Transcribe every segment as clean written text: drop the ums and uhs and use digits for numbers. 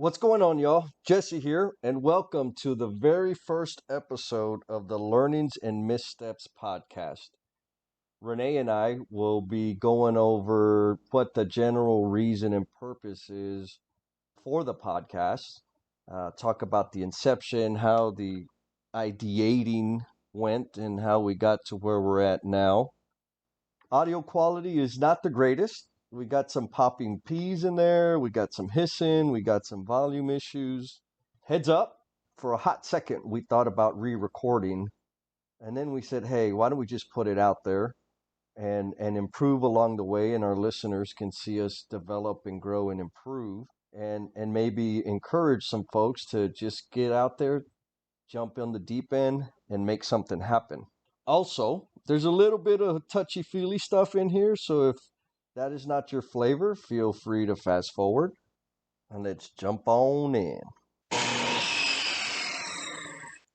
What's going on, y'all? Jesse here, and welcome to the very first episode of the Learnings and Missteps podcast. Renee and I will be going over what the general reason and purpose is for the podcast, talk about the inception, how the ideating went, and how we got to where we're at now. Audio quality is not the greatest. We got some popping peas in there. We got some hissing. We got some volume issues. Heads up, for a hot second, we thought about re recording. And then we said, hey, why don't we just put it out there and improve along the way? And our listeners can see us develop and grow and improve and maybe encourage some folks to just get out there, jump in the deep end, and make something happen. Also, there's a little bit of touchy-feely stuff in here, so if that is not your flavor, feel free to fast forward. And let's jump on in.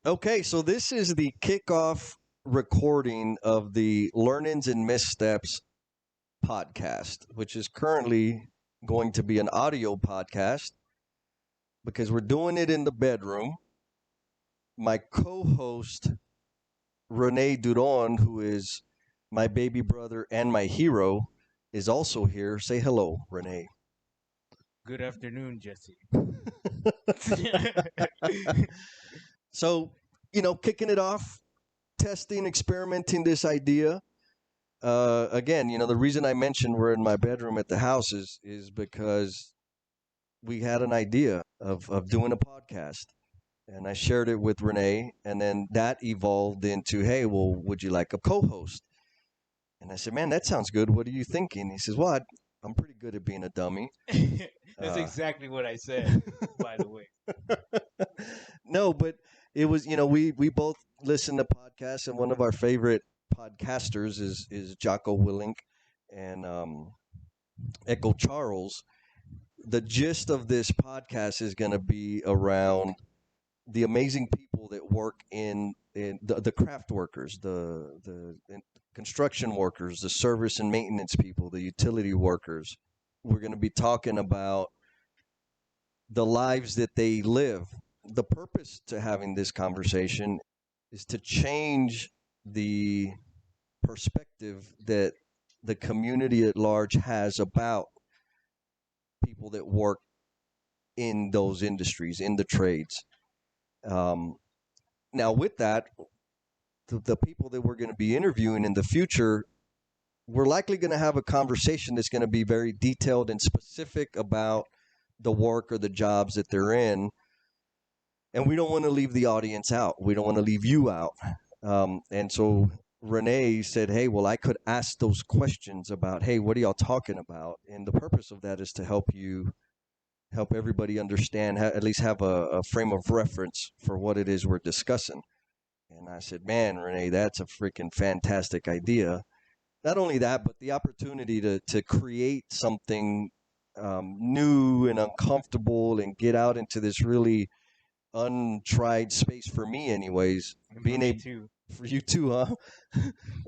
Okay, so this is the kickoff recording of the Learnings and Missteps podcast, which is currently going to be an audio podcast because we're doing it in the bedroom. My co-host Rene Duron, who is my baby brother and my hero, is also here. Say hello, Rene. Good afternoon, Jesse. So, kicking it off, testing, experimenting this idea. Again, the reason I mentioned we're in my bedroom at the house is because we had an idea of doing a podcast. And I shared it with Renee, and then that evolved into, hey, well, would you like a co-host? And I said, man, that sounds good. What are you thinking? He says, well, I'm pretty good at being a dummy. That's exactly what I said, by the way. No, but it was, we both listen to podcasts, and one of our favorite podcasters is Jocko Willink and Echo Charles. The gist of this podcast is going to be around the amazing people that work in the craft workers, the construction workers, the service and maintenance people, the utility workers. We're going to be talking about the lives that they live. The purpose to having this conversation is to change the perspective that the community at large has about people that work in those industries, in the trades. Now, with that, the people that we're going to be interviewing in the future, we're likely going to have a conversation that's going to be very detailed and specific about the work or the jobs that they're in. And we don't want to leave the audience out. We don't want to leave you out. And so Renee said, hey, well, I could ask those questions about, hey, what are y'all talking about? And the purpose of that is to help everybody understand, at least have a frame of reference for what it is we're discussing. And I said, man, Renee, that's a freaking fantastic idea. Not only that, but the opportunity to create something new and uncomfortable and get out into this really untried space for me anyways. For you too, huh?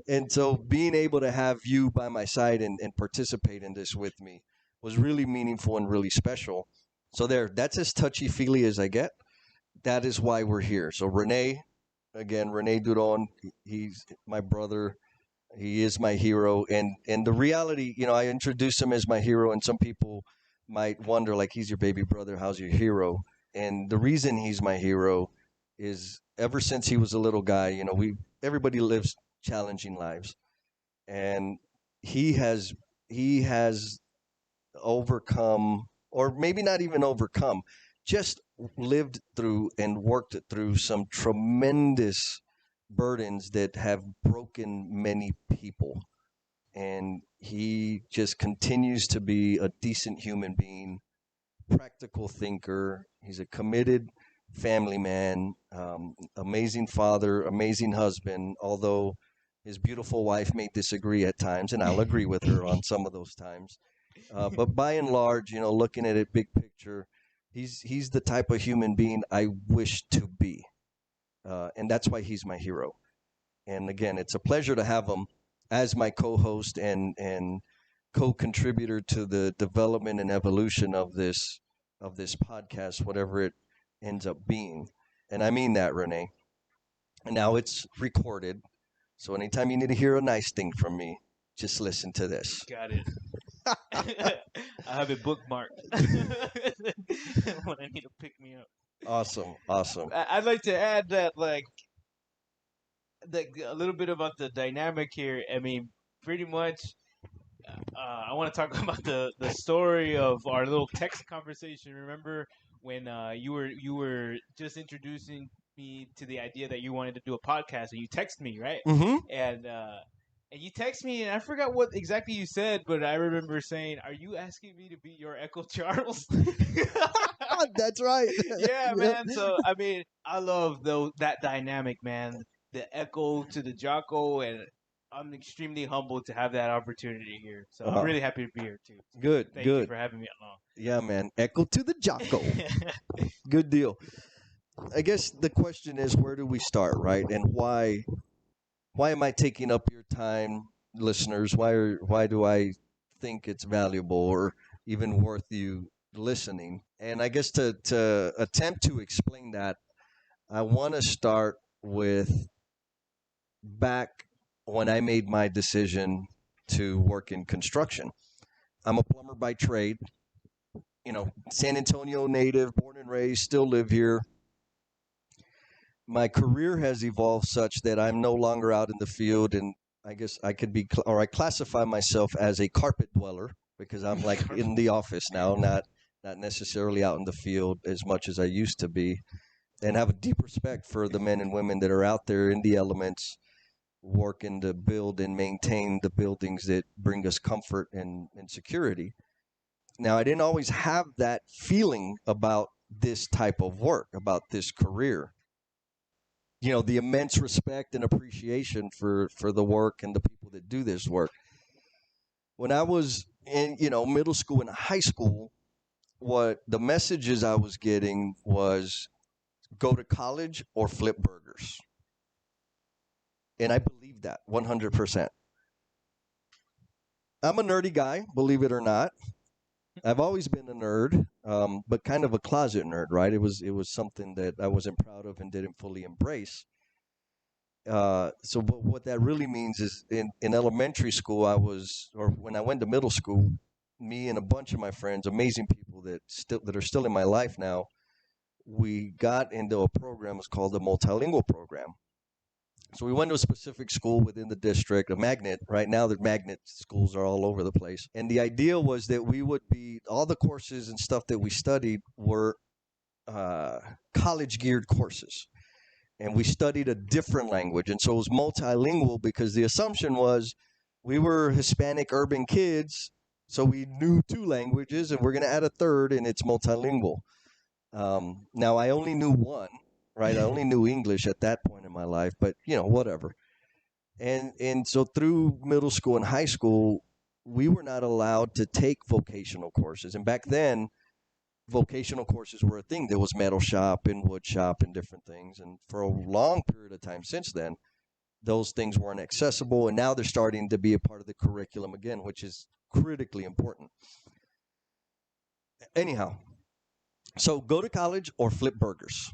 And so being able to have you by my side and participate in this with me was really meaningful and really special. So that's as touchy-feely as I get. That is why we're here. So Rene Duron, he's my brother. He is my hero. And the reality, I introduce him as my hero, and some people might wonder, like, he's your baby brother, how's your hero? And the reason he's my hero is ever since he was a little guy, everybody lives challenging lives. And he has overcome, or maybe not even overcome, just lived through and worked through some tremendous burdens that have broken many people. And he just continues to be a decent human being, practical thinker. He's a committed family man, amazing father, amazing husband, although his beautiful wife may disagree at times, and I'll agree with her on some of those times. But by and large, looking at it big picture, he's the type of human being I wish to be. And that's why he's my hero. And again, it's a pleasure to have him as my co-host and co-contributor to the development and evolution of this of this podcast, whatever it ends up being. And I mean that, Rene. And now it's recorded. So anytime you need to hear a nice thing from me, just listen to this. Got it. I have it bookmarked when I need to pick me up. Awesome. Awesome. I'd like to add that, like, a little bit about the dynamic here. I mean, pretty much, I want to talk about the story of our little text conversation. Remember when you were just introducing me to the idea that you wanted to do a podcast, and you text me, right? Mm-hmm. And you text me, and I forgot what exactly you said, but I remember saying, "Are you asking me to be your Echo Charles?" That's right. Yeah, man. So I mean, I love that dynamic, man. The Echo to the Jocko, and I'm extremely humbled to have that opportunity here. So I'm really happy to be here too. So Good. thank Good. you for having me along. Yeah, man. Echo to the Jocko. Good deal. I guess the question is, where do we start, right? And why am I taking up your time, listeners? Why do I think it's valuable or even worth you listening? And I guess to attempt to explain that, I want to start with back when I made my decision to work in construction. I'm a plumber by trade, San Antonio native, born and raised, still live here. My career has evolved such that I'm no longer out in the field, and I guess I could be, or I classify myself as a carpet dweller because I'm like in the office now, not necessarily out in the field as much as I used to be, and have a deep respect for the men and women that are out there in the elements, working to build and maintain the buildings that bring us comfort and security. Now, I didn't always have that feeling about this type of work, about this career. The immense respect and appreciation for the work and the people that do this work. When I was in, middle school and high school, what the messages I was getting was go to college or flip burgers. And I believe that 100%. I'm a nerdy guy, believe it or not. I've always been a nerd, but kind of a closet nerd, right? It was something that I wasn't proud of and didn't fully embrace. But what that really means is in elementary school, or when I went to middle school, me and a bunch of my friends, amazing people that are still in my life now, we got into a program. It's called the multilingual program. So we went to a specific school within the district, a magnet. Right now, the magnet schools are all over the place. And the idea was that all the courses and stuff that we studied were college geared courses. And we studied a different language. And so it was multilingual because the assumption was we were Hispanic urban kids, so we knew two languages, and we're going to add a third, and it's multilingual. Now, I only knew one. Right, I only knew English at that point in my life, but whatever. And so through middle school and high school, we were not allowed to take vocational courses. And back then, vocational courses were a thing. There was metal shop and wood shop and different things. And for a long period of time since then, those things weren't accessible. And now they're starting to be a part of the curriculum again, which is critically important. Anyhow, so go to college or flip burgers.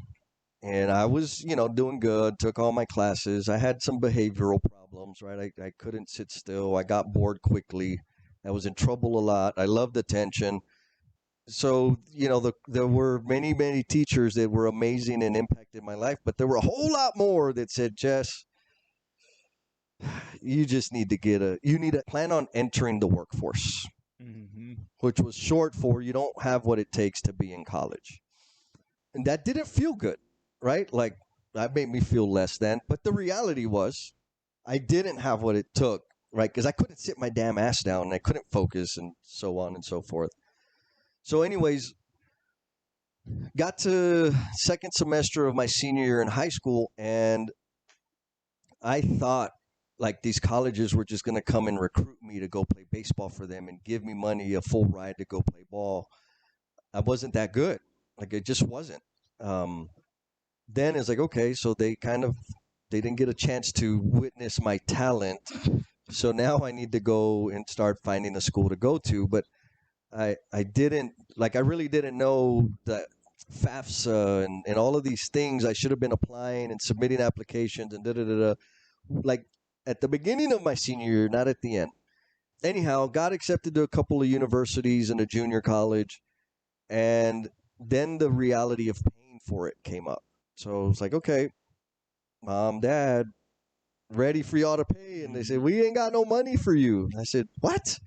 And I was, doing good, took all my classes. I had some behavioral problems, right? I couldn't sit still. I got bored quickly. I was in trouble a lot. I loved attention. So, there were many, many teachers that were amazing and impacted my life, but there were a whole lot more that said, Jess, you just need to plan on entering the workforce, which was short for you don't have what it takes to be in college. And that didn't feel good. Right? Like, that made me feel less than. But the reality was, I didn't have what it took, right? Because I couldn't sit my damn ass down, and I couldn't focus, and so on and so forth. So anyways, got to second semester of my senior year in high school, and I thought, like, these colleges were just going to come and recruit me to go play baseball for them and give me money, a full ride to go play ball. I wasn't that good. Like, it just wasn't. Then it's like, okay, so they didn't get a chance to witness my talent. So now I need to go and start finding a school to go to. But I didn't like I really didn't know that FAFSA and all of these things I should have been applying and submitting applications and da da da da. Like at the beginning of my senior year, not at the end. Anyhow, got accepted to a couple of universities and a junior college, and then the reality of paying for it came up. So it's like, okay, mom, dad, ready for y'all to pay, and they said we ain't got no money for you. And I said, what?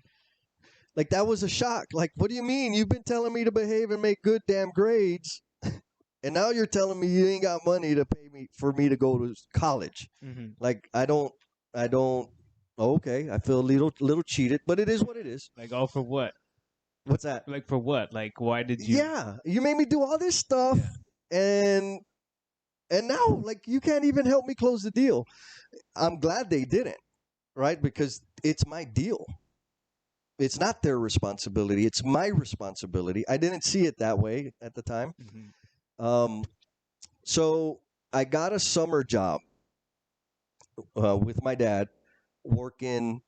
Like that was a shock. Like, what do you mean? You've been telling me to behave and make good damn grades, and now you're telling me you ain't got money to pay me for me to go to college. Like I don't. Okay, I feel a little cheated, but it is what it is. Like, all for what? What's that? Like, for what? Like, why did you? Yeah, you made me do all this stuff, and now like you can't even help me close the deal. I'm glad they didn't, right? Because it's my deal. It's not their responsibility. It's my responsibility. I didn't see it that way at the time. So I got a summer job with my dad working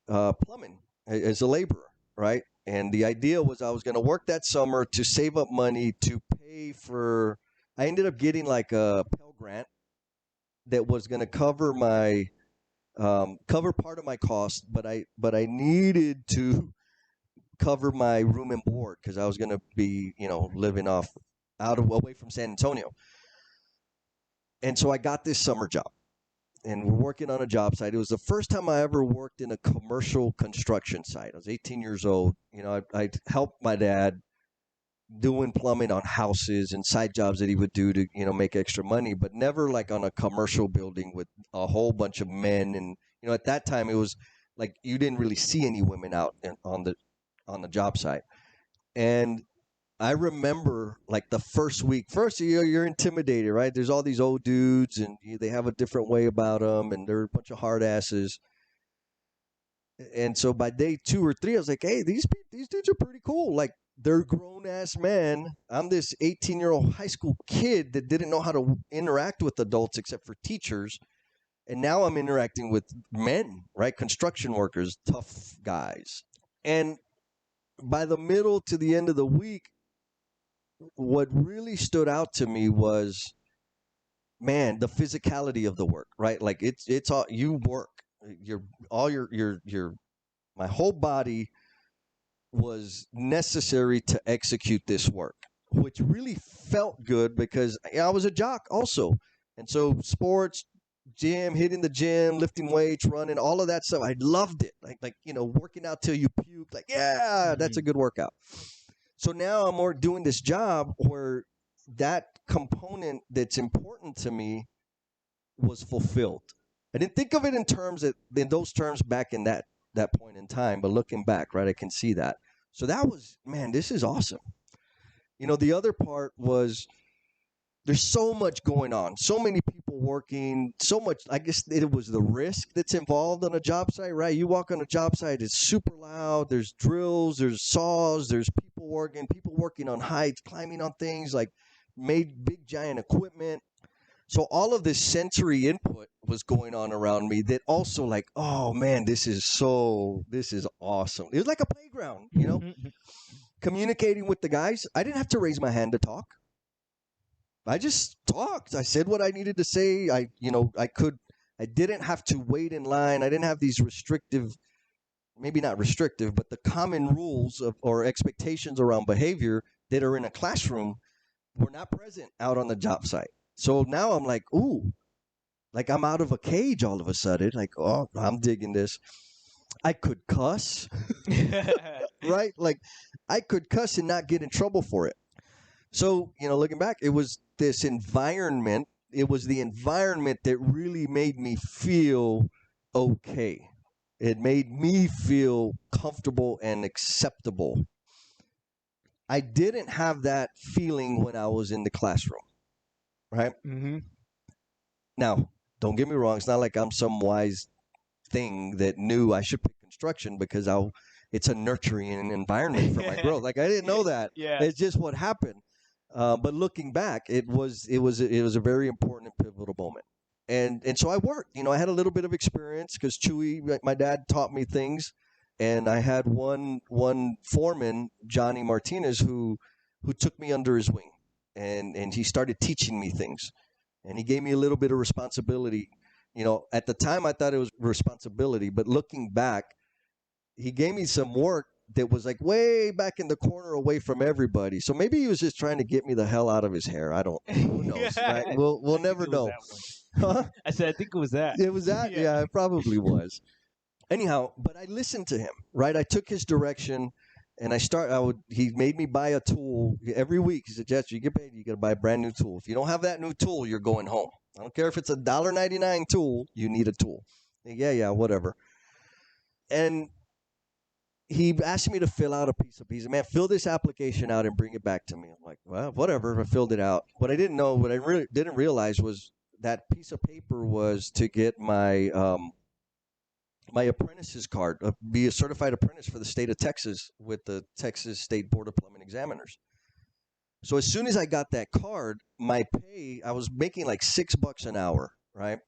plumbing as a laborer, right? And the idea was I was going to work that summer to save up money to pay for. I ended up getting like a Pell Grant that was going to cover my cover part of my cost, but I needed to cover my room and board because I was going to be living away from San Antonio. And so I got this summer job, and we're working on a job site. It was the first time I ever worked in a commercial construction site. I was 18 years old. I helped my dad doing plumbing on houses and side jobs that he would do to make extra money, but never like on a commercial building with a whole bunch of men. And at that time it was like you didn't really see any women out on the job site. And I remember like the first week, you're intimidated, right? There's all these old dudes and they have a different way about them, and they're a bunch of hard asses. And so by day 2 or 3, I was like, hey, these dudes are pretty cool. Like, they're grown ass men. I'm this 18-year-old high school kid that didn't know how to interact with adults except for teachers. And now I'm interacting with men, right? Construction workers, tough guys. And by the middle to the end of the week, what really stood out to me was, man, the physicality of the work, right? Like it's all you work. My whole body was necessary to execute this work, which really felt good because I was a jock also. And so sports, gym, hitting the gym, lifting weights, running, all of that stuff, I loved it. Like working out till you puke, like, yeah, that's a good workout. So now I'm more doing this job where that component that's important to me was fulfilled. I didn't think of it in those terms back in that point in time, but looking back, right, I can see that. So that was, man, this is awesome. The other part was there's so much going on, so many people working, so much. I guess it was the risk that's involved on a job site, right? You walk on a job site, it's super loud. There's drills, there's saws, there's people working on heights, climbing on things, like made big giant equipment. So all of this sensory input was going on around me that also like, oh man, this is awesome. It was like a playground, communicating with the guys. I didn't have to raise my hand to talk. I just talked. I said what I needed to say. I didn't have to wait in line. I didn't have these restrictive, maybe not restrictive, but the common rules or expectations around behavior that are in a classroom were not present out on the job site. So now I'm like, ooh, like I'm out of a cage all of a sudden. Like, oh, I'm digging this. I could cuss, right? Like I could cuss and not get in trouble for it. So, looking back, it was this environment. It was the environment that really made me feel okay. It made me feel comfortable and acceptable. I didn't have that feeling when I was in the classroom, right? Mm-hmm. Now, don't get me wrong. It's not like I'm some wise thing that knew I should pick construction because it's a nurturing environment for my growth. Like I didn't know that. Yeah. It's just what happened. But looking back, it was a very important and pivotal moment. And so I worked. I had a little bit of experience because Chewy, my dad, taught me things, and I had one foreman, Johnny Martinez, who took me under his wing, and he started teaching me things, and he gave me a little bit of responsibility. At the time I thought it was responsibility, but looking back, he gave me some work that was like way back in the corner away from everybody. So maybe he was just trying to get me the hell out of his hair. I don't. Who knows? Right? We'll never know. Huh? I said I think it was that. It was that. Yeah, it probably was. Anyhow, but I listened to him. Right? I took his direction, and he made me buy a tool every week. He said, "Jess, you get paid. You got to buy a brand new tool. If you don't have that new tool, you're going home. I don't care if it's $1.99 tool. You need a tool." Yeah, whatever. And he asked me to fill out a piece of piece. Man, fill this application out and bring it back to me. I'm like, well, whatever. I filled it out. What I really didn't realize was that piece of paper was to get my my apprentice's card, be a certified apprentice for the state of Texas with the Texas State Board of Plumbing Examiners. So as soon as I got that card, my pay, I was making like $6 an hour, right?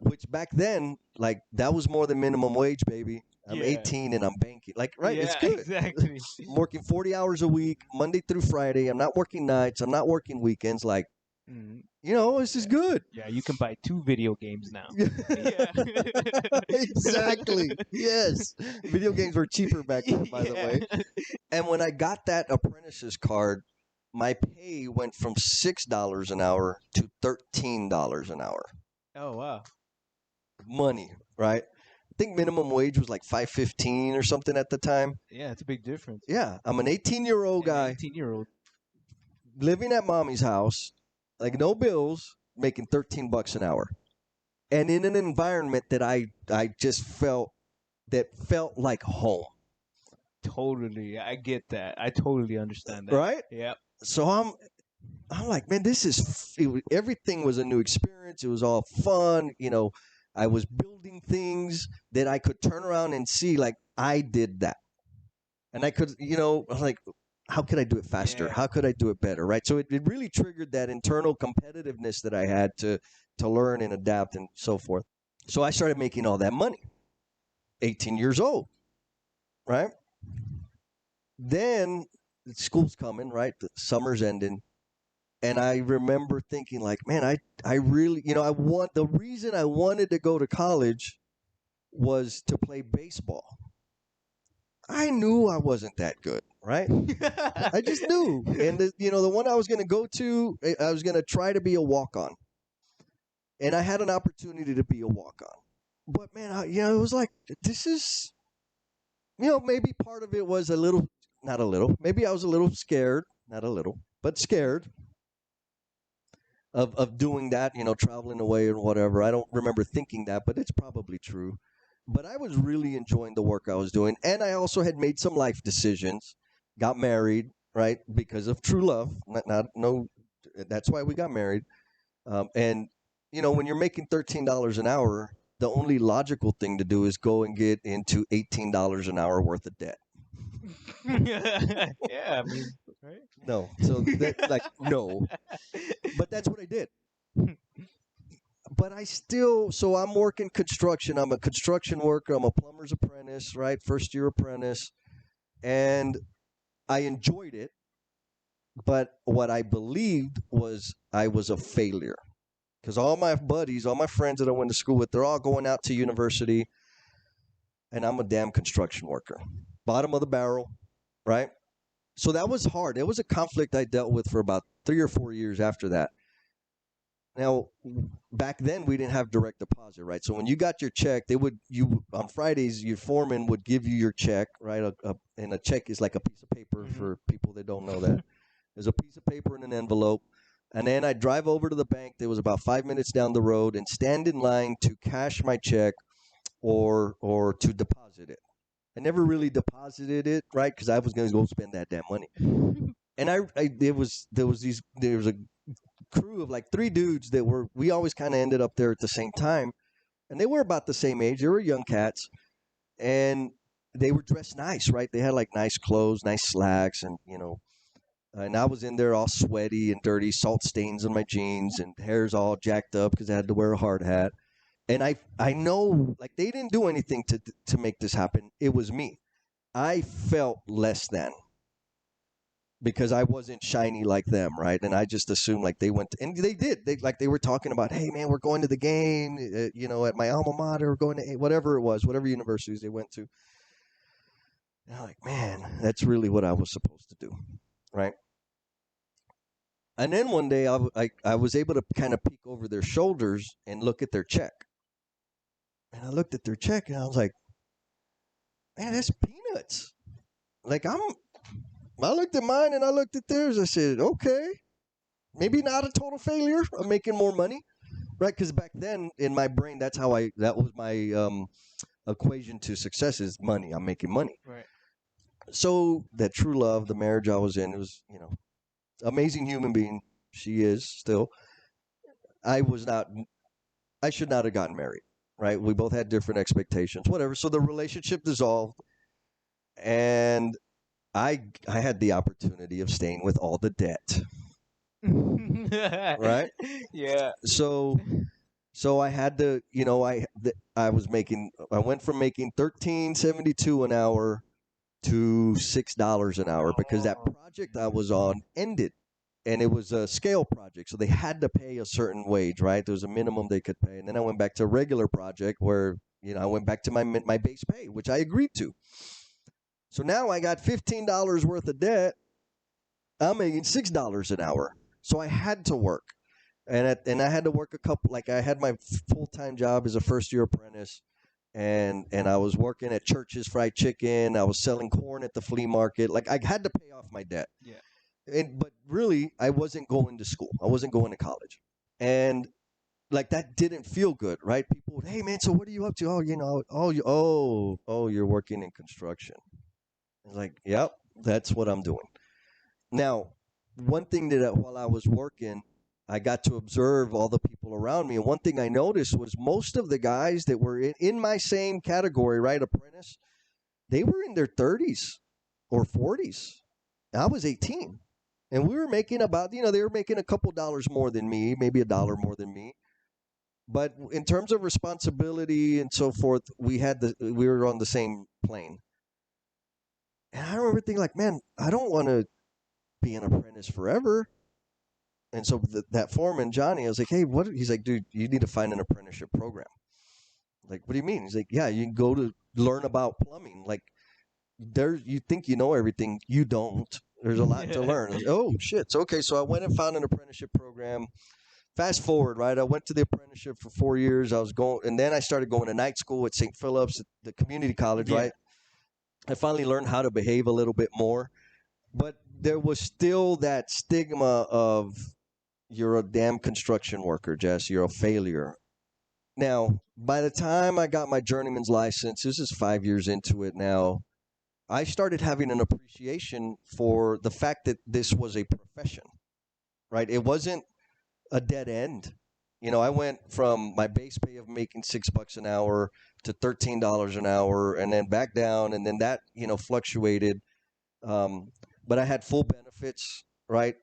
Which back then, like, that was more than minimum wage, baby. I'm 18 and I'm banking. Like, right? Yeah, it's good. Exactly. I'm working 40 hours a week, Monday through Friday. I'm not working nights. I'm not working weekends. Like, this is good. Yeah, you can buy 2 video games now. Exactly. Yes. Video games were cheaper back then, by the way. And when I got that apprentice's card, my pay went from $6 an hour to $13 an hour. Oh, wow. Money, right? I think minimum wage was like $5.15 or something at the time. Yeah, it's a big difference. Yeah, I'm an 18-year-old guy. 18-year-old. Living at mommy's house, like no bills, making $13 an hour. And in an environment that I just felt like home. Totally. I get that. I totally understand that. Right? Yeah. So I'm like, man, everything was a new experience. It was all fun. I was building things that I could turn around and see, like, I did that. And I could, like, how could I do it faster? Yeah. How could I do it better? Right. So it really triggered that internal competitiveness that I had to learn and adapt and so forth. So I started making all that money, 18 years old. Right. Then school's coming, right? The summer's ending. And I remember thinking, like, man, I really, the reason I wanted to go to college was to play baseball. I knew I wasn't that good, right? I just knew. And, the one I was going to go to, I was going to try to be a walk-on. And I had an opportunity to be a walk-on. But, man, it was like, this is, maybe part of it was maybe I was a little scared, not a little, but scared. Of doing that, traveling away and whatever. I don't remember thinking that, but it's probably true. But I was really enjoying the work I was doing. And I also had made some life decisions, got married, right, because of true love. That's why we got married. And, when you're making $13 an hour, the only logical thing to do is go and get into $18 an hour worth of debt. Yeah, I mean, right? No. So, no. But that's what I did. But so I'm working construction. I'm a construction worker. I'm a plumber's apprentice, right? First year apprentice. And I enjoyed it. But what I believed was I was a failure. Because all my buddies, all my friends that I went to school with, they're all going out to university. And I'm a damn construction worker. Bottom of the barrel, right? So that was hard. It was a conflict I dealt with for about 3 or 4 years after that. Now, back then we didn't have direct deposit, right? So when you got your check, on Fridays, your foreman would give you your check, right? And a check is like a piece of paper for people that don't know that. There's a piece of paper in an envelope. And then I'd drive over to the bank that was about 5 minutes down the road and stand in line to cash my check or to deposit it. I never really deposited it, right? Because I was going to go spend that damn money. And there was a crew of like 3 dudes we always kind of ended up there at the same time. And they were about the same age. They were young cats. And they were dressed nice, right? They had like nice clothes, nice slacks. And, and I was in there all sweaty and dirty, salt stains on my jeans and hair's all jacked up because I had to wear a hard hat. And I know, like, they didn't do anything to make this happen. It was me. I felt less than because I wasn't shiny like them, right? And I just assumed like they went to, and they did. They were talking about, hey man, we're going to the game, at my alma mater, we're going to whatever it was, whatever universities they went to. And I'm like, man, that's really what I was supposed to do, right? And then one day I was able to kind of peek over their shoulders and look at their check. And I looked at their check and I was like, man, that's peanuts. Like I looked at mine and I looked at theirs. I said, okay, maybe not a total failure. I'm making more money, right? Because back then in my brain, that was my equation to success is money. I'm making money. Right. So that true love, the marriage I was in, it was, amazing human being. She is still. I was not. I should not have gotten married. Right? We both had different expectations. Whatever. So the relationship dissolved, and I had the opportunity of staying with all the debt. Right? Yeah. So I had to, I went from making $13.72 an hour to $6 an hour because that project I was on ended. And it was a scale project, so they had to pay a certain wage, right? There was a minimum they could pay. And then I went back to a regular project where, I went back to my base pay, which I agreed to. So now I got $15 worth of debt. I'm making $6 an hour. So I had to work. And I had to work I had my full-time job as a first-year apprentice. And I was working at Church's Fried Chicken. I was selling corn at the flea market. Like, I had to pay off my debt. Yeah. But really, I wasn't going to school. I wasn't going to college. And like that didn't feel good, right? People would, hey man, so what are you up to? You're working in construction. I was like, yep, that's what I'm doing. Now, one thing that while I was working, I got to observe all the people around me. And one thing I noticed was most of the guys that were in my same category, right, apprentice, they were in their 30s or 40s. I was 18. And we were making about, they were making a couple dollars more than me, maybe $1 more than me. But in terms of responsibility and so forth, we were on the same plane. And I remember thinking like, man, I don't want to be an apprentice forever. And so that foreman, Johnny, I was like, hey, what? He's like, dude, you need to find an apprenticeship program. Like, what do you mean? He's like, yeah, you can go to learn about plumbing. Like, you think you know everything. You don't. There's a lot to learn. Like, oh, shit. So, okay, so I went and found an apprenticeship program. Fast forward, right? I went to the apprenticeship for 4 years. And then I started going to night school at St. Philip's, the community college, right? I finally learned how to behave a little bit more. But there was still that stigma of, you're a damn construction worker, Jess. You're a failure. Now, by the time I got my journeyman's license, this is 5 years into it now, I started having an appreciation for the fact that this was a profession, right? It wasn't a dead end. I went from my base pay of making $6 an hour to $13 an hour, and then back down, and then that fluctuated. But I had full benefits, right?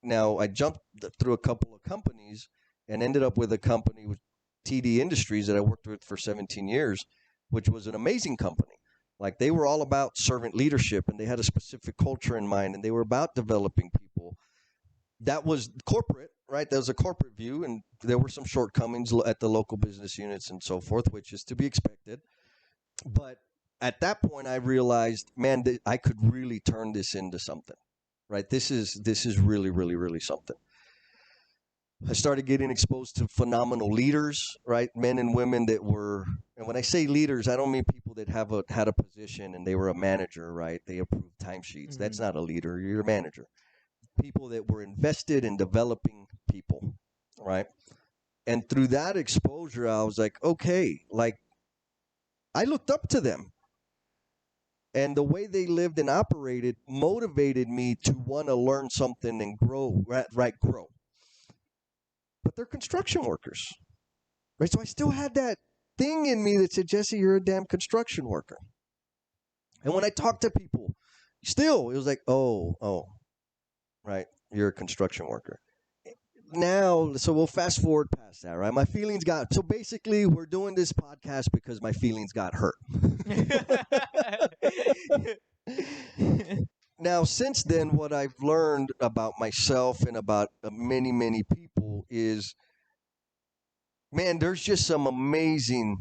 Now I jumped through a couple of companies and ended up with a company with TD Industries that I worked with for 17 years, which was an amazing company. Like, they were all about servant leadership, and they had a specific culture in mind, and they were about developing people. That was corporate, right? That was a corporate view, and there were some shortcomings at the local business units and so forth, which is to be expected. But at that point, I realized, man, I could really turn this into something, right? This is really, really, really something. I started getting exposed to phenomenal leaders, right? Men and women that were, and when I say leaders, I don't mean people that had a position and they were a manager, right? They approved timesheets. That's not a leader. You're a manager. People that were invested in developing people, right? And through that exposure, I was like, okay, like, I looked up to them. And the way they lived and operated motivated me to want to learn something and grow, right? Grow. But they're construction workers, right? So I still had that thing in me that said, Jesse, you're a damn construction worker. And when I talk to people, still, it was like, oh, right, you're a construction worker. now, so we'll fast forward past that, right? My feelings got, so basically we're doing this podcast because my feelings got hurt. Now, since then, what I've learned about myself and about many, many people is, man, there's just some amazing,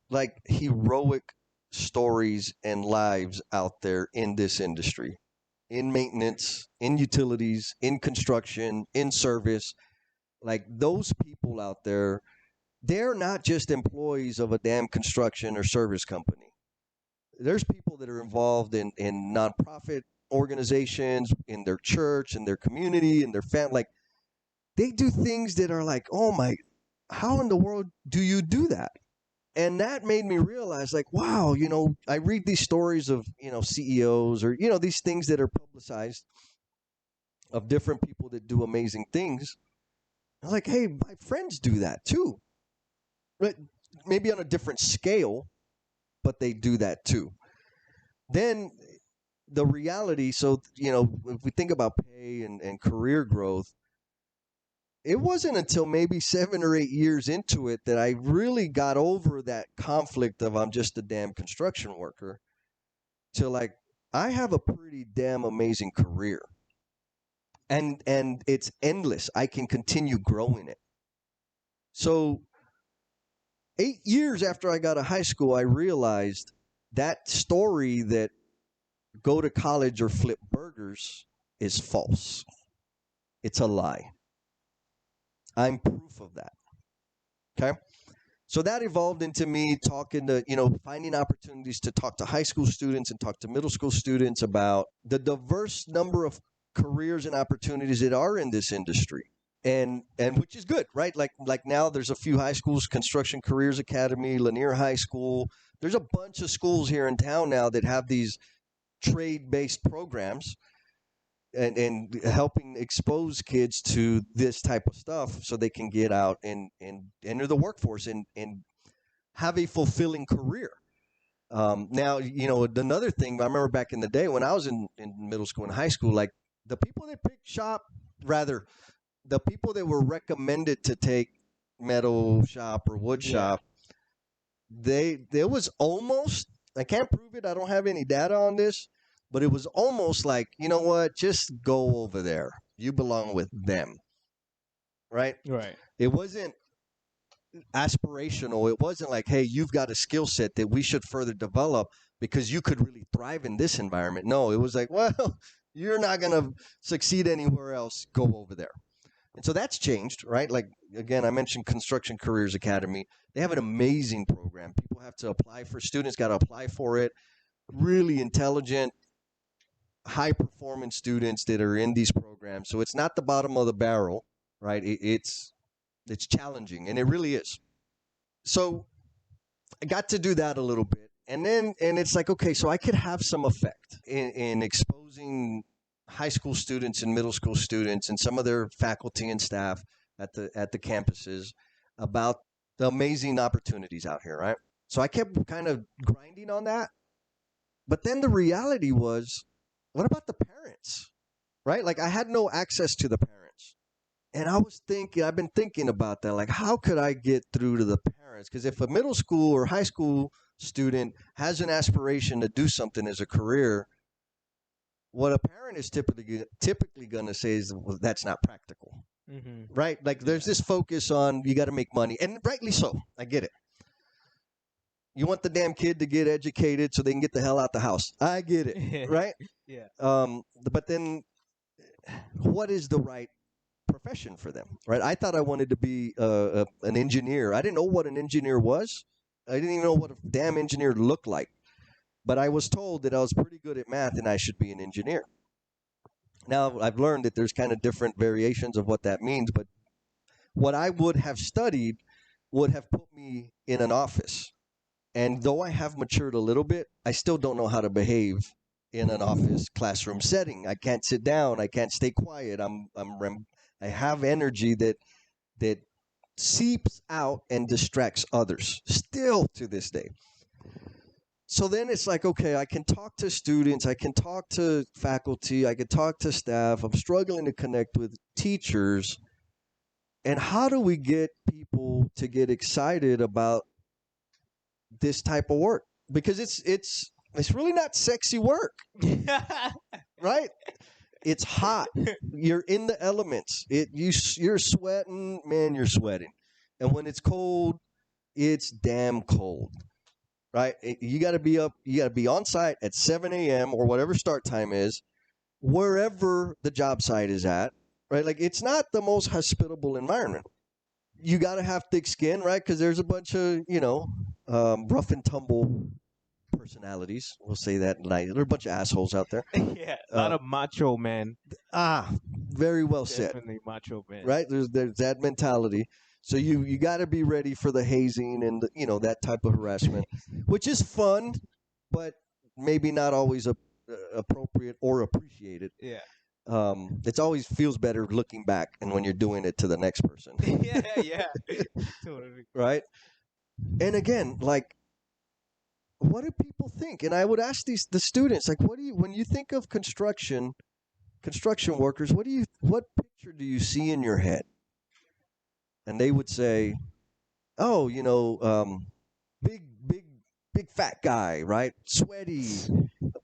like, heroic stories and lives out there in this industry, in maintenance, in utilities, in construction, in service. Like, those people out there, they're not just employees of a damn construction or service company. There's people that are involved in nonprofit organizations, in their church, in their community, in their family. Like, they do things that are like, oh my, how in the world do you do that? And that made me realize, like, wow, I read these stories of, CEOs or, these things that are publicized of different people that do amazing things. I was like, hey, my friends do that too. But maybe on a different scale, but they do that too. Then the reality, so, if we think about pay and career growth, it wasn't until maybe 7 or 8 years into it that I really got over that conflict of I'm just a damn construction worker to, like, I have a pretty damn amazing career. And it's endless. I can continue growing it. So 8 years after I got out of high school, I realized that story that go to college or flip burgers is false. It's a lie. I'm proof of that. Okay? So that evolved into me talking to, finding opportunities to talk to high school students and talk to middle school students about the diverse number of careers and opportunities that are in this industry. And which is good, right? Like now there's a few high schools, Construction Careers Academy, Lanier High School. There's a bunch of schools here in town now that have these trade-based programs and helping expose kids to this type of stuff so they can get out and enter the workforce and have a fulfilling career. Now, another thing, I remember back in the day when I was in middle school and high school, like the people that picked shop, rather, the people that were recommended to take metal shop or wood shop, there was almost, I can't prove it, I don't have any data on this, but it was almost like, you know what, just go over there. You belong with them. Right? Right. It wasn't aspirational. It wasn't like, hey, you've got a skill set that we should further develop because you could really thrive in this environment. No, it was like, well, you're not going to succeed anywhere else. Go over there. And so that's changed, right? Like, again, I mentioned Construction Careers Academy. They have an amazing program. People have to apply for, students got to apply for it. Really intelligent, high performance students that are in these programs. So it's not the bottom of the barrel, right? It's challenging, and it really is. So I got to do that a little bit. And it's like, okay, so I could have some effect in exposing high school students and middle school students and some of their faculty and staff at the campuses about the amazing opportunities out here, right? So I kept kind of grinding on that. But then the reality was, what about the parents, right? Like, I had no access to the parents. And I've been thinking about that. Like, how could I get through to the parents? Because if a middle school or high school student has an aspiration to do something as a career, what a parent is typically going to say is, well, that's not practical, right? Like, there's this focus on you got to make money, and rightly so. I get it. You want the damn kid to get educated so they can get the hell out the house. I get it, right? Yeah. But then, what is the right profession for them, right? I thought I wanted to be an engineer. I didn't know what an engineer was. I didn't even know what a damn engineer looked like. But I was told that I was pretty good at math and I should be an engineer. Now, I've learned that there's kind of different variations of what that means, but what I would have studied would have put me in an office. And though I have matured a little bit, I still don't know how to behave in an office classroom setting. I can't sit down. I can't stay quiet. I have energy that seeps out and distracts others still to this day. So then it's like, okay, I can talk to students, I can talk to faculty, I can talk to staff. I'm struggling to connect with teachers, And how do we get people to get excited about this type of work? Because it's really not sexy work, right? It's hot. You're in the elements. You're sweating, man. You're sweating, and when it's cold, it's damn cold, right? You got to be up. You got to be on site at 7 a.m. or whatever start time is, wherever the job site is at, right? Like it's not the most hospitable environment. You got to have thick skin, right? Because there's a bunch of rough and tumble personalities. We'll say that night. There are a bunch of assholes out there. Yeah, a lot of macho men. Very well said. Definitely macho men. Right? There's that mentality. So you got to be ready for the hazing and that type of harassment, which is fun, but maybe not always appropriate or appreciated. Yeah. It always feels better looking back and when you're doing it to the next person. yeah. Totally. Right? And again, like, what do people think? And I would ask the students, like, when you think of construction workers, what picture do you see in your head? And they would say, oh, big fat guy, right? Sweaty,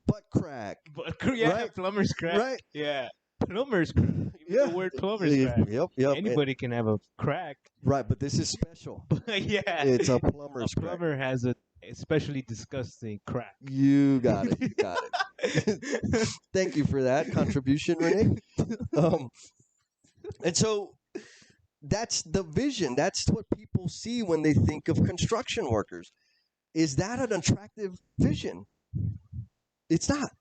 butt crack. Yeah, right? plumber's crack. Right? Yeah. Plumber's crack. Yeah. The word plumber's crack. Yep. Anybody can have a crack. Right, but this is special. Yeah. It's a plumber's A plumber crack. has a especially disgusting crack. You got it. Thank you for that contribution, Rene. And so that's the vision. That's what people see when they think of construction workers. Is that an attractive vision? It's not.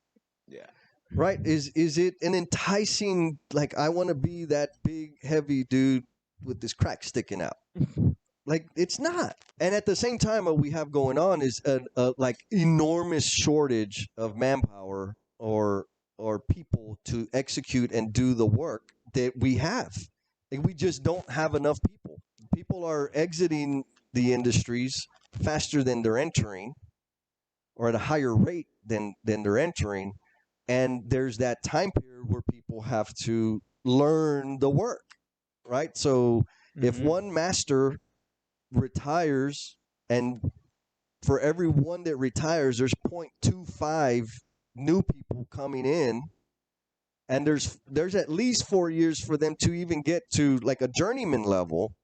Yeah. Right? Is it an enticing, like, I want to be that big, heavy dude with this crack sticking out? Like, it's not. And at the same time, what we have going on is a like enormous shortage of manpower or people to execute and do the work that we have. And we just don't have enough people. People are exiting the industries faster than they're entering, or at a higher rate than they're entering. And there's that time period where people have to learn the work, right? So if one master retires, and for every one that retires, there's 0.25 new people coming in, and there's at least 4 years for them to even get to like a journeyman level,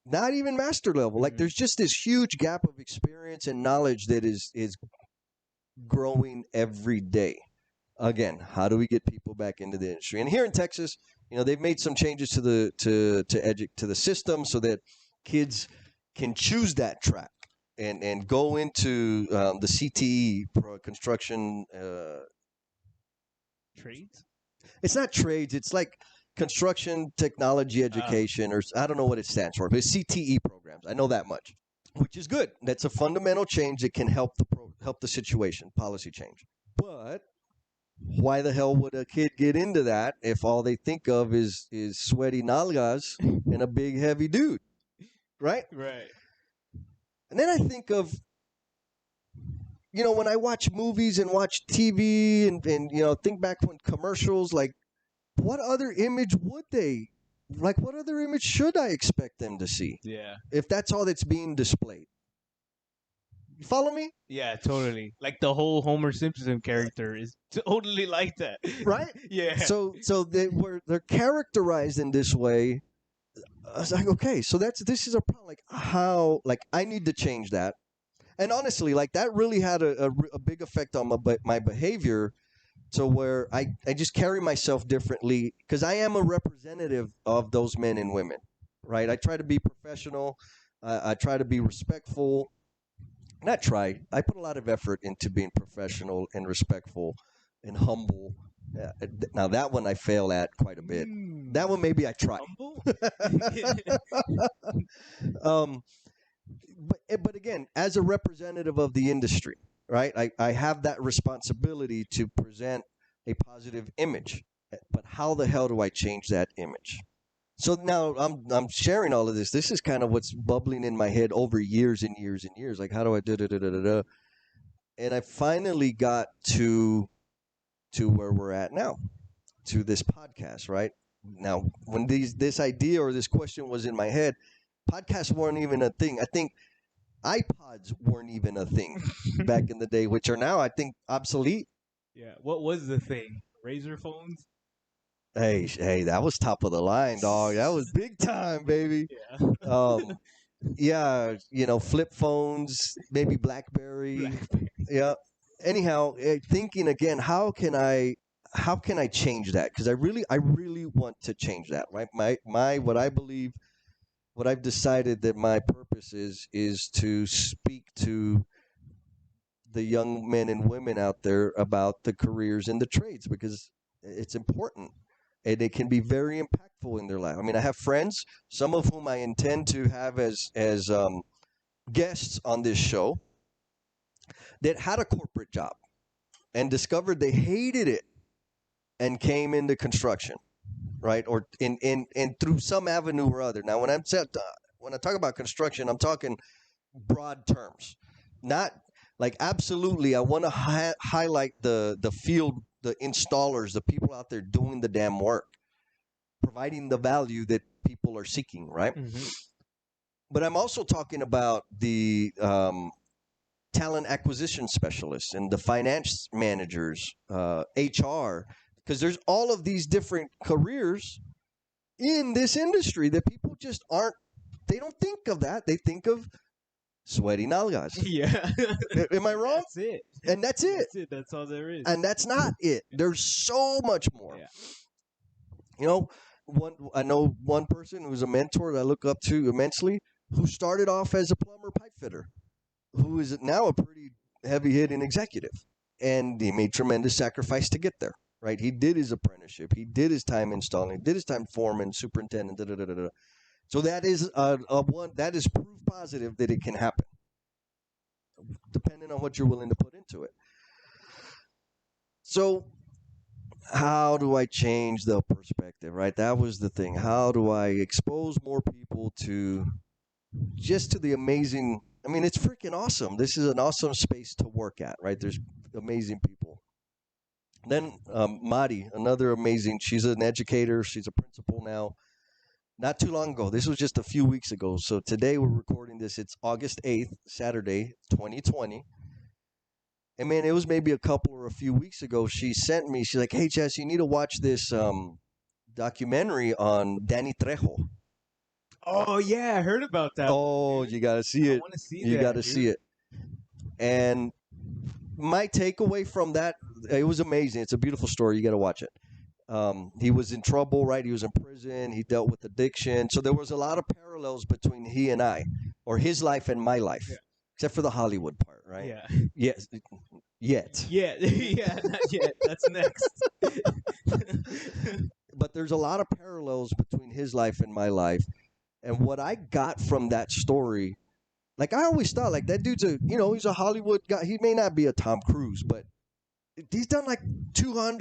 not even master level. Like there's just this huge gap of experience and knowledge that is growing every day. Again, how do we get people back into the industry? And here in Texas, they've made some changes to the system so that kids can choose that track and go into the CTE construction trades. It's not trades. It's like construction technology education, or I don't know what it stands for, but it's CTE programs. I know that much, which is good. That's a fundamental change that can help the situation, policy change. But why the hell would a kid get into that if all they think of is sweaty nalgas and a big heavy dude, right? Right. And then I think of, when I watch movies and watch TV and think back when commercials, like, what other image what other image should I expect them to see? Yeah. If that's all that's being displayed. You follow me? Yeah, totally. Like the whole Homer Simpson character is totally like that. Right? Yeah. So they're characterized in this way. I was like, okay, so this is a problem. Like how, like I need to change that. And honestly, like that really had a big effect on my behavior, to where I just carry myself differently because I am a representative of those men and women, right? I try to be professional. I try to be respectful. Not try. I put a lot of effort into being professional and respectful and humble. Now that one I fail at quite a bit. That one maybe I try. But again, as a representative of the industry, right? I have that responsibility to present a positive image. But how the hell do I change that image? So now I'm sharing all of this. This is kind of what's bubbling in my head over years and years and years. Like, how do I da. And I finally got to where we're at now, to this podcast, right? Now, when this idea or this question was in my head, podcasts weren't even a thing. I think iPods weren't even a thing back in the day, which are now, I think, obsolete. Yeah. What was the thing? Razor phones? Hey, that was top of the line, dog. That was big time, baby. Yeah. Um, yeah, flip phones, maybe BlackBerry. Blackberry. Yeah. Anyhow, thinking again, how can I change that? Because I really want to change that. Right. My what I believe, what I've decided that my purpose is to speak to the young men and women out there about the careers and the trades, because it's important and it can be very impactful in their life. I mean, I have friends, some of whom I intend to have as guests on this show, that had a corporate job and discovered they hated it and came into construction, right? Or in through some avenue or other. Now, when I talk about construction, I'm talking broad terms, not like absolutely. I want to highlight the field, the installers, the people out there doing the damn work, providing the value that people are seeking, right? Mm-hmm. But I'm also talking about the talent acquisition specialists and the finance managers, HR, because there's all of these different careers in this industry that people just aren't. They don't think of that. They think of sweaty nalgas. Yeah. Am I wrong? That's it. And that's it. That's it. That's all there is. And that's not it. There's so much more. Yeah. You know, I know one person who's a mentor that I look up to immensely, who started off as a plumber pipe fitter, who is now a pretty heavy hitting executive. And he made tremendous sacrifice to get there, right? He did his apprenticeship. He did his time installing, did his time foreman, superintendent, da da da da da. So that is that is proof positive that it can happen, depending on what you're willing to put into it. So how do I change the perspective, right? That was the thing. How do I expose more people to the amazing? I mean, it's freaking awesome. This is an awesome space to work at, right? There's amazing people. Then Madi, another amazing. She's an educator. She's a principal now. Not too long ago. This was just a few weeks ago. So today we're recording this. It's August 8th, Saturday, 2020. And man, it was maybe a couple or a few weeks ago. She sent me. She's like, "Hey, Jess, you need to watch this documentary on Danny Trejo." Oh yeah, I heard about that. Oh, you got to see I it. want to see You that. got to see it. And my takeaway from that, it was amazing. It's a beautiful story. You got to watch it. He was in trouble, right? He was in prison. He dealt with addiction. So there was a lot of parallels between he and I, or his life and my life, Yeah. except for the Hollywood part, right? Yeah. Yes. Yet. Yeah. Yeah. Not yet. That's next. But there's a lot of parallels between his life and my life. And what I got from that story, like I always thought, like that dude's he's a Hollywood guy. He may not be a Tom Cruise, but he's done like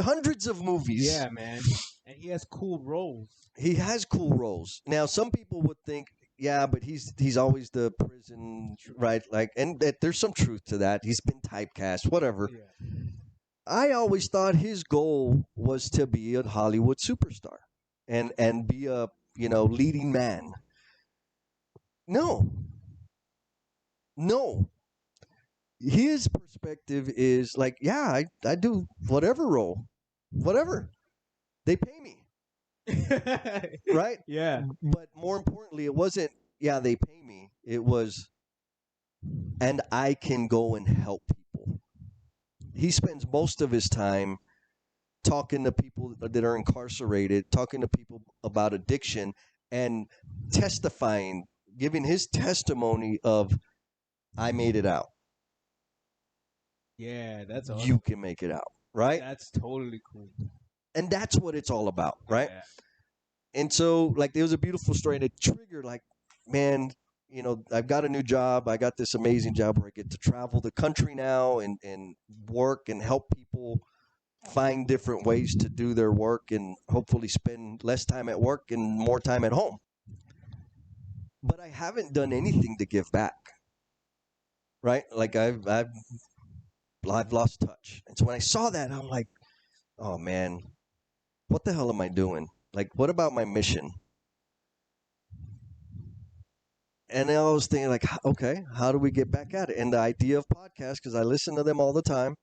hundreds of movies. Yeah, man. And he has cool roles. He has cool roles. Now, some people would think, yeah, but he's always the prison, right? Like, and there's some truth to that. He's been typecast, whatever. Yeah. I always thought his goal was to be a Hollywood superstar and be a leading man. No. His perspective is like, yeah, I do whatever role, whatever. They pay me. Right? Yeah. But more importantly, it wasn't, yeah, they pay me. It was, and I can go and help people. He spends most of his time talking to people that are incarcerated, talking to people about addiction, and testifying, giving his testimony of, I made it out. Yeah, that's awesome. You can make it out, right? That's totally cool. And that's what it's all about, right? Yeah. And so, like, there was a beautiful story, and it triggered, like, man, I've got a new job. I got this amazing job where I get to travel the country now and work and help people find different ways to do their work and hopefully spend less time at work and more time at home. But I haven't done anything to give back, right? Like, I've lost touch. And so when I saw that, I'm like, oh, man, what the hell am I doing? Like, what about my mission? And then I was thinking, like, okay, how do we get back at it? And the idea of podcasts, because I listen to them all the time,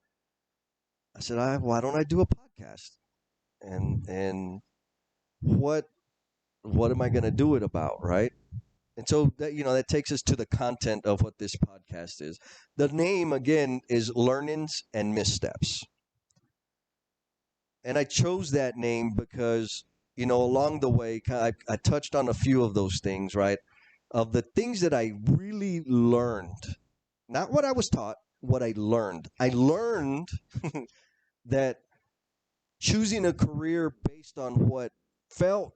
I said, why don't I do a podcast? And what am I going to do it about, right? And so that that takes us to the content of what this podcast is. The name again is Learnings and Missteps. And I chose that name because along the way I touched on a few of those things, right? Of the things that I really learned, not what I was taught, what I learned. I learned that choosing a career based on what felt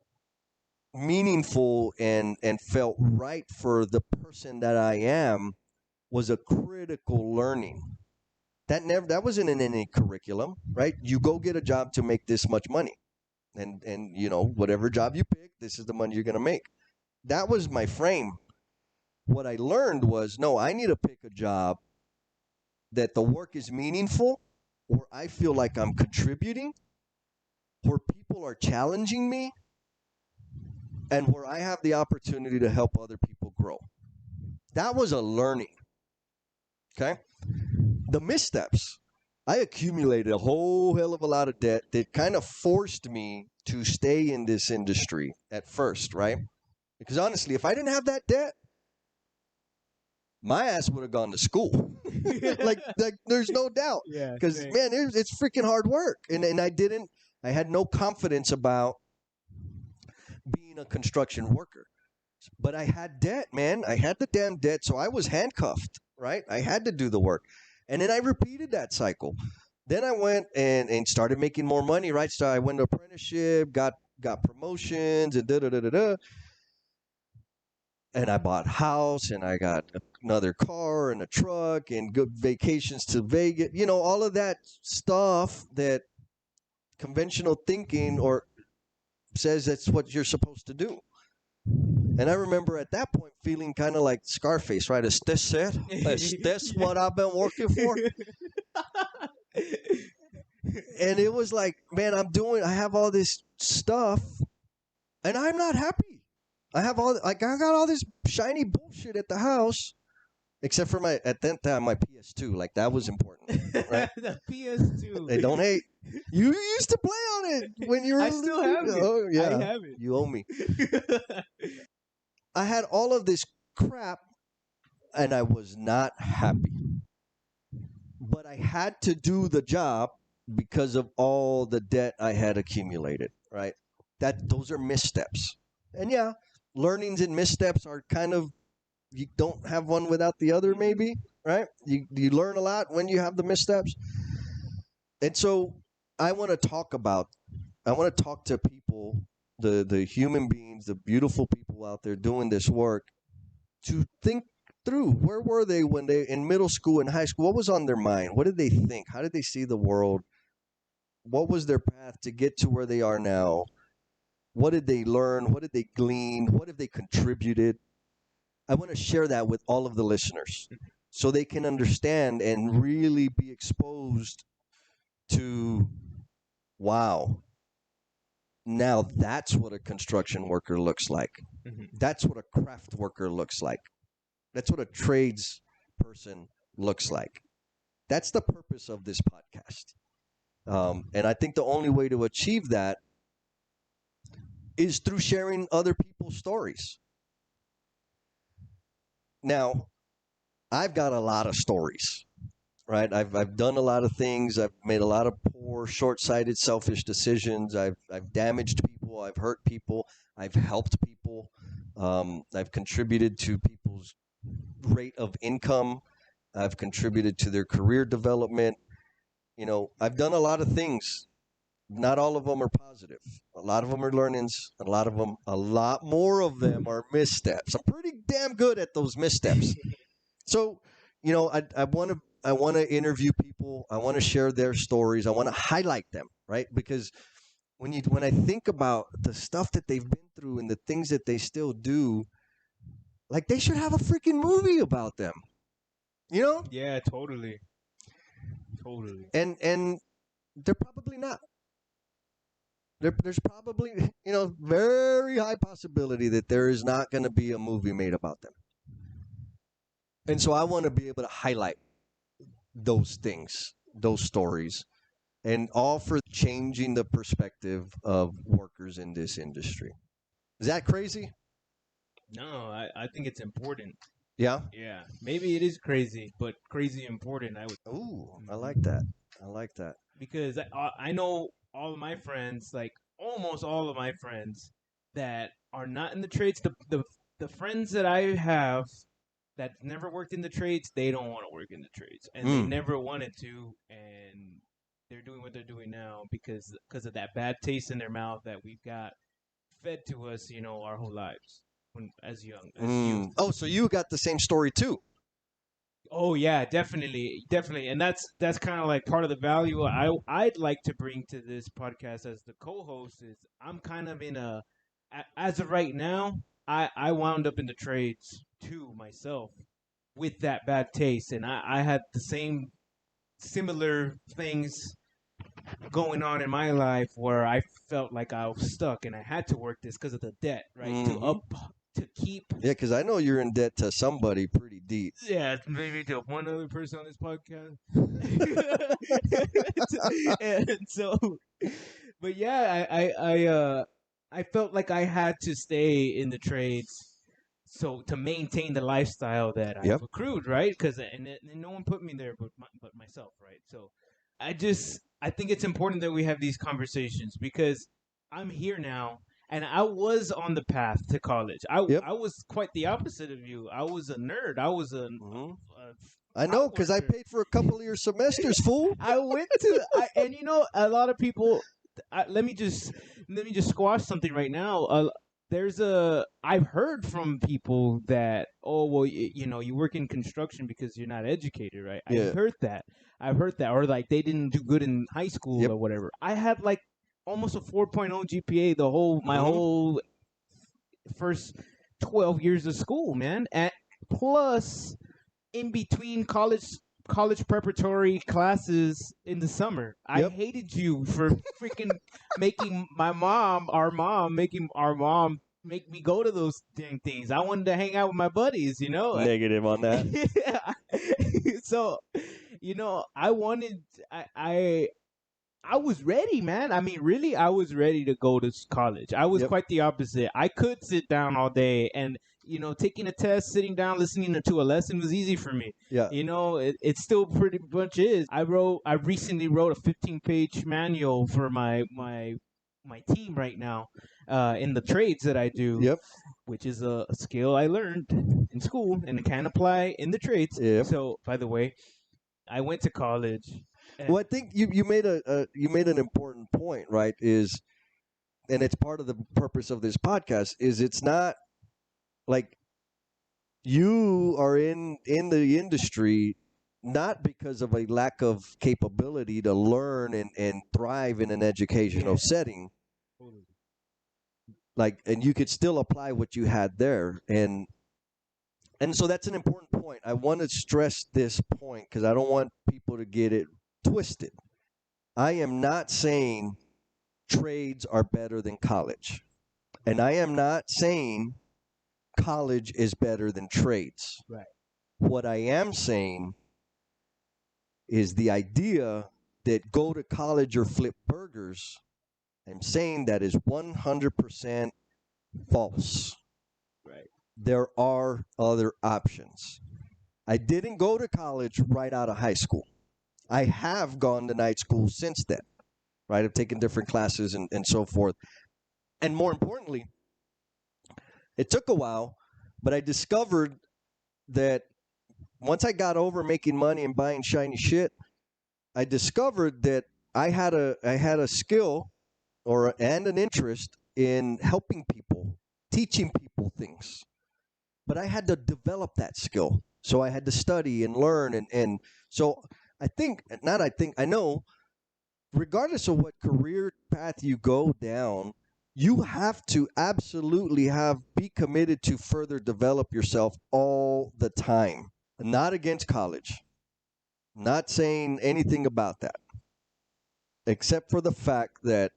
meaningful and felt right for the person that I am was a critical learning. That wasn't in any curriculum, right? You go get a job to make this much money. And whatever job you pick, this is the money you're going to make. That was my frame. What I learned was, no, I need to pick a job that the work is meaningful, or I feel like I'm contributing, where people are challenging me, and where I have the opportunity to help other people grow. That was a learning. Okay? The missteps. I accumulated a whole hell of a lot of debt that kind of forced me to stay in this industry at first, right? Because honestly, if I didn't have that debt, my ass would have gone to school. like there's no doubt. Yeah. Because man, it's freaking hard work. And I had no confidence about being a construction worker. But I had debt, man. I had the damn debt, so I was handcuffed, right? I had to do the work. And then I repeated that cycle. Then I went and started making more money, right? So I went to apprenticeship, got promotions, and da-da-da-da-da. And I bought a house, and I got another car and a truck and good vacations to Vegas. All of that stuff that conventional thinking or says that's what you're supposed to do. And I remember at that point feeling kind of like Scarface, right? Is this it? Is this what I've been working for? And it was like, man, I have all this stuff, and I'm not happy. I got all this shiny bullshit at the house, except for at that time, my PS2. Like, that was important, right? The PS2. Hey, don't hate. You used to play on it when you were. I still have it. Oh, yeah. I have it. You owe me. I had all of this crap, and I was not happy. But I had to do the job because of all the debt I had accumulated, right? Those are missteps. And yeah, learnings and missteps are kind of, you don't have one without the other, maybe, right? You learn a lot when you have the missteps. And so I want to talk to people, the human beings, the beautiful people out there doing this work, to think through, where were they when they in middle school and high school? What was on their mind? What did they think? How did they see the world? What was their path to get to where they are now? What did they learn? What did they glean? What have they contributed? I want to share that with all of the listeners so they can understand and really be exposed to, wow, now that's what a construction worker looks like. Mhm. That's what a craft worker looks like. That's what a trades person looks like. That's the purpose of this podcast. And I think the only way to achieve that is through sharing other people's stories. Now, I've got a lot of stories, right? I've done a lot of things. I've made a lot of poor, short-sighted, selfish decisions. I've damaged people. I've hurt people. I've helped people. I've contributed to people's rate of income. I've contributed to their career development. I've done a lot of things. Not all of them are positive. A lot of them are learnings. A lot more of them are missteps. I'm pretty damn good at those missteps. So, I want to interview people. I want to share their stories. I want to highlight them, right? Because when I think about the stuff that they've been through and the things that they still do, like, they should have a freaking movie about them. Yeah, totally. And they're probably not. there's probably, very high possibility that there is not going to be a movie made about them. And so I want to be able to highlight those things, those stories, and all for changing the perspective of workers in this industry. Is that crazy? No, I think it's important. Yeah. Yeah, maybe it is crazy, but crazy important. I would. Ooh, I like that. I like that. Because I know all of my friends, like almost all of my friends, that are not in the trades. The friends that I have that never worked in the trades, they don't want to work in the trades, and they never wanted to, and they're doing what they're doing now because of that bad taste in their mouth that we've got fed to us, our whole lives when as youth. Oh, so you got the same story too? Oh yeah, definitely, and that's kind of like part of the value I'd like to bring to this podcast as the co-host is I'm kind of as of right now I wound up in the trades too myself with that bad taste, and I had the same similar things going on in my life where I felt like I was stuck and I had to work this because of the debt, right? To keep. Yeah, because I know you're in debt to somebody pretty deep. Yeah, maybe to one other person on this podcast. And so, but yeah, I felt like I had to stay in the trades so to maintain the lifestyle that I've accrued, right? Because and no one put me there but myself, right? So I think it's important that we have these conversations because I'm here now and I was on the path to college. I was quite the opposite of you. I was a nerd. I was I know because I paid for a couple of your semesters, fool. I went to and a lot of people. Let me just squash something right now. I've heard from people that you work in construction because you're not educated, right? Yeah. I've heard that, or like they didn't do good in high school or whatever. I had like almost a 4.0 GPA my whole first 12 years of school, man. And plus in between college preparatory classes in the summer. I hated you for freaking making our mom make me go to those dang things. I wanted to hang out with my buddies, Negative on that. Yeah. So, I wanted I was ready, man. I mean, really, I was ready to go to college. I was quite the opposite. I could sit down all day and, taking a test, sitting down, listening to a lesson was easy for me. Yeah. It still pretty much is. I recently wrote a 15-page manual for my team right now in the trades that I do. Yep. Which is a skill I learned in school and can apply in the trades. Yep. So, by the way, I went to college. Well, I think you made an important point, right? And it's part of the purpose of this podcast. Is it's not like you are in the industry not because of a lack of capability to learn and thrive in an educational setting. Like, and you could still apply what you had there, and so that's an important point. I want to stress this point because I don't want people to get it twisted. I am not saying trades are better than college. And I am not saying college is better than trades. Right. What I am saying is the idea that go to college or flip burgers, I'm saying that is 100% false. Right. There are other options. I didn't go to college right out of high school. I have gone to night school since then, right? I've taken different classes and so forth. And more importantly, it took a while, but I discovered that once I got over making money and buying shiny shit, I discovered that I had a skill and an interest in helping people, teaching people things. But I had to develop that skill. So I had to study and learn. And so I know, regardless of what career path you go down, you have to absolutely be committed to further develop yourself all the time. Not against college. Not saying anything about that. Except for the fact that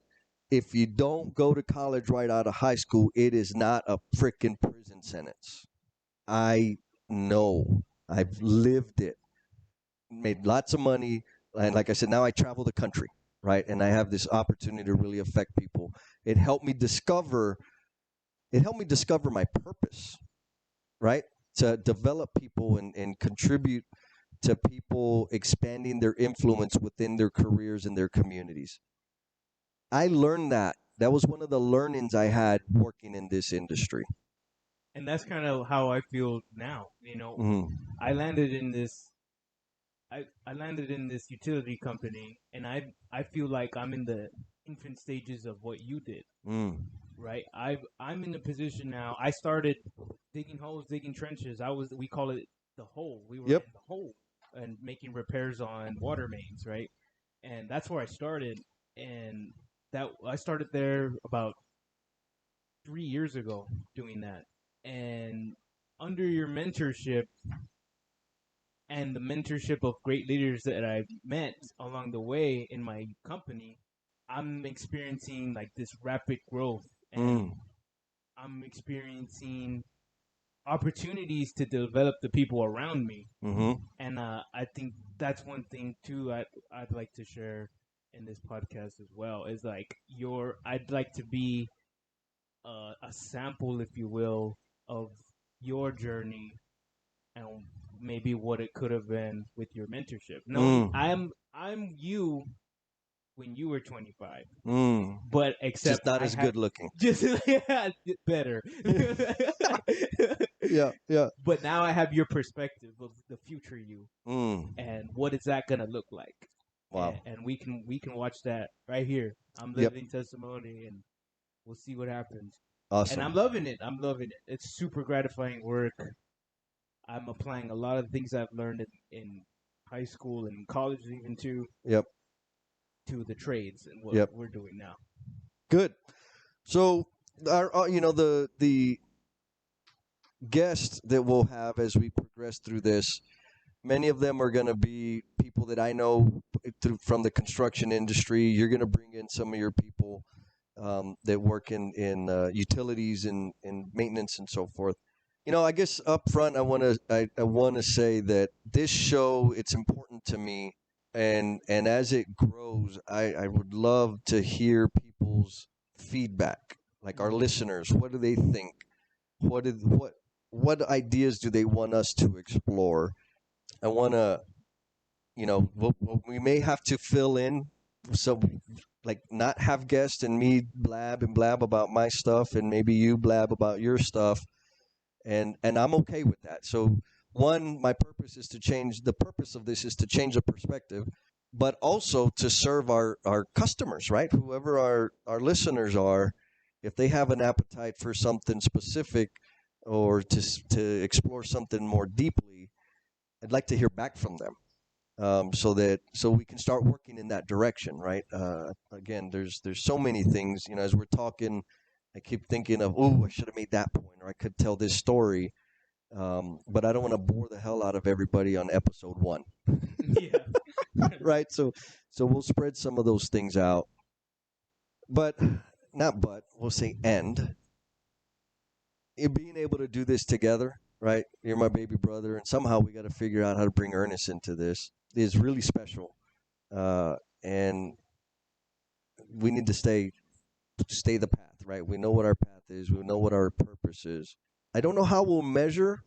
if you don't go to college right out of high school, it is not a freaking prison sentence. I know. I've lived it, made lots of money, and like I said, now I travel the country, right? And I have this opportunity to really affect people. It helped me discover. It helped me discover my purpose, right? To develop people and contribute to people expanding their influence within their careers and their communities. I learned that. That was one of the learnings I had working in this industry. And that's kind of how I feel now. You know, Mm, I landed in this. I landed in this utility company, and I feel like I'm in the infant stages of what you did. mm, Right. I'm in a position now. I started digging holes, digging trenches. We call it the hole. We were yep. in the hole and making repairs on water mains, right? And that's where I started. And that I started there about 3 years ago doing that. And under your mentorship and the mentorship of great leaders that I've met along the way in my company, I'm experiencing like this rapid growth, and Mm, I'm experiencing opportunities to develop the people around me. mm-hmm. And I think that's one thing too I'd like to share in this podcast as well is like I'd like to be a sample, if you will, of your journey and maybe what it could have been with your mentorship. Knowing Mm, I'm you when you were 25, mm. but Just except not I as have good looking. just yeah, better. Yeah, yeah. But now I have your perspective of the future you Mm, and what is that gonna look like, wow. and we can watch that right here. I'm Yep. living testimony, and we'll see what happens. And I'm Awesome. loving it. I'm loving it. It's super gratifying work. I'm applying a lot of things I've learned in high school and college, even Yep. to the trades and what Yep. we're doing now. Good. So, the guests that we'll have as we progress through this, many of them are going to be people that I know from the construction industry. You're going to bring in some of your people that work in utilities and maintenance and so forth. I guess up front, I want to say that this show, it's important to me, and as it grows, I would love to hear people's feedback, like our listeners. What do they think? What did what ideas do they want us to explore? I want to, we may have to fill in, so like not have guests and me blab and blab about my stuff, and maybe you blab about your stuff, and I'm okay with that. So one, my purpose is to change. The purpose of this is to change the perspective, but also to serve our customers, right? Whoever our listeners are, if they have an appetite for something specific or to explore something more deeply, I'd like to hear back from them, so we can start working in that direction, right? Again, there's so many things, as we're talking. I keep thinking of, oh, I should have made that point, or I could tell this story, but I don't want to bore the hell out of everybody on episode one, Yeah. right? So we'll spread some of those things out, but not but we'll say and being able to do this together, right? You're my baby brother, and somehow we got to figure out how to bring Ernest into this. Is really special, and we need to stay the path, right? We know what our path is. We know what our purpose is. I don't know how we'll measure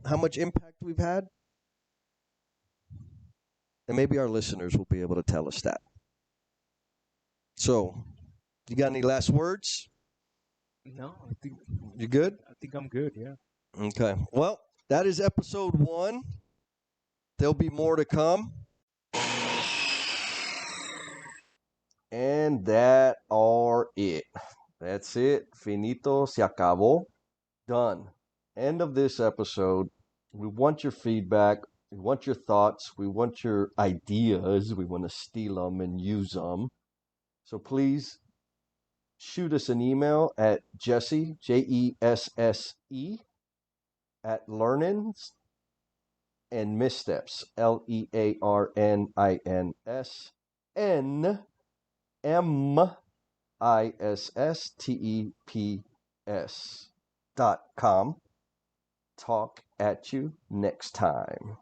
how much impact we've had, and maybe our listeners will be able to tell us that. So, you got any last words? No, You good? I think I'm good. Yeah. Okay. Well, that is episode 1. There'll be more to come. And that are it. That's it. Finito, se acabó. Done. End of this episode. We want your feedback. We want your thoughts. We want your ideas. We want to steal them and use them. So please shoot us an email at Jesse, Jesse, at learnings and missteps, Learnins, NMM ISSTEPS.com. Talk at you next time.